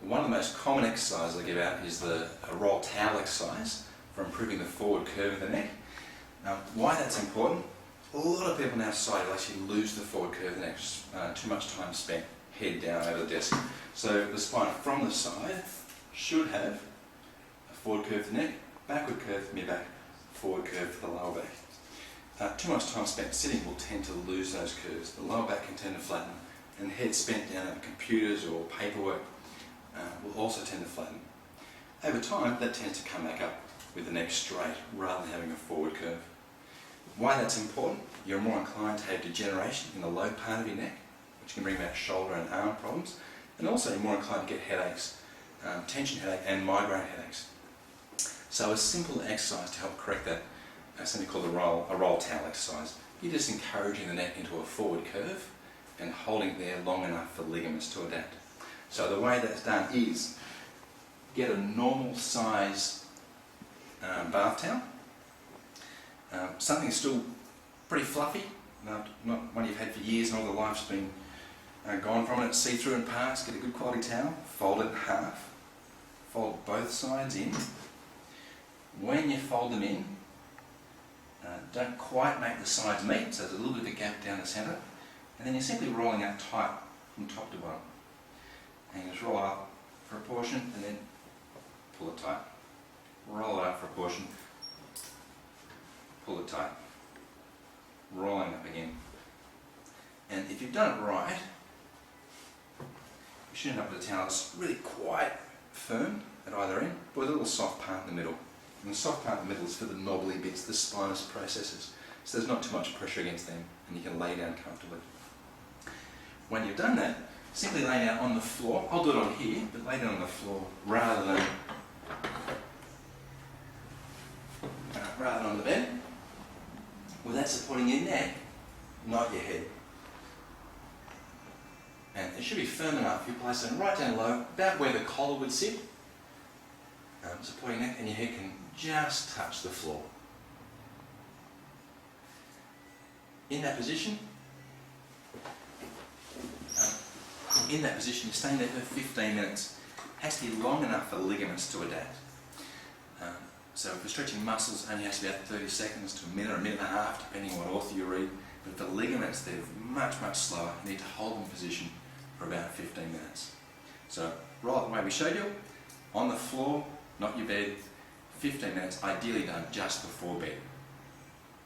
One of the most common exercises I give out is the roll towel exercise for improving the forward curve of the neck. Now, why that's important? A lot of people in our society will actually lose the forward curve of the neck, too much time spent head down over the desk. So the spine from the side should have a forward curve for the neck, backward curve for mid-back, forward curve for the lower back. Too much time spent sitting will tend to lose those curves. The lower back can tend to flatten, and the head spent down at computers or paperwork will also tend to flatten. Over time, that tends to come back up with the neck straight rather than having a forward curve. Why that's important? You're more inclined to have degeneration in the low part of your neck, which can bring about shoulder and arm problems, and also you're more inclined to get headaches, tension headache and migraine headaches. So a simple exercise to help correct that, something called a roll towel exercise. You're just encouraging the neck into a forward curve and holding it there long enough for ligaments to adapt. So the way that's done is get a normal size bath towel, something still pretty fluffy, not one you've had for years and all the life's been gone from it, see-through in parts. Get a good quality towel, fold it in half, fold both sides in. When you fold them in, don't quite make the sides meet, so there's a little bit of a gap down the centre, and then you're simply rolling out tight from top to bottom. And you just roll it up for a portion and then pull it tight. Roll it up for a portion, pull it tight. Rolling up again. And if you've done it right, you should end up with a towel that's really quite firm at either end, but with a little soft part in the middle. And the soft part in the middle is for the knobbly bits, the spinous processes. So there's not too much pressure against them and you can lay down comfortably. When you've done that, simply lay down on the floor. I'll do it on here, but lay down on the floor rather than on the bed. With that supporting your neck, not your head. And it should be firm enough. You place it right down low, about where the collar would sit, supporting your neck, and your head can just touch the floor. In that position, you're staying there for 15 minutes. It has to be long enough for ligaments to adapt. So if we're stretching muscles, it only has to be about 30 seconds to a minute or a minute and a half, depending on what author you read. But for ligaments, they're much slower. You need to hold them in position for about 15 minutes. So roll it the way we showed you, on the floor, not your bed, 15 minutes, ideally done just before bed.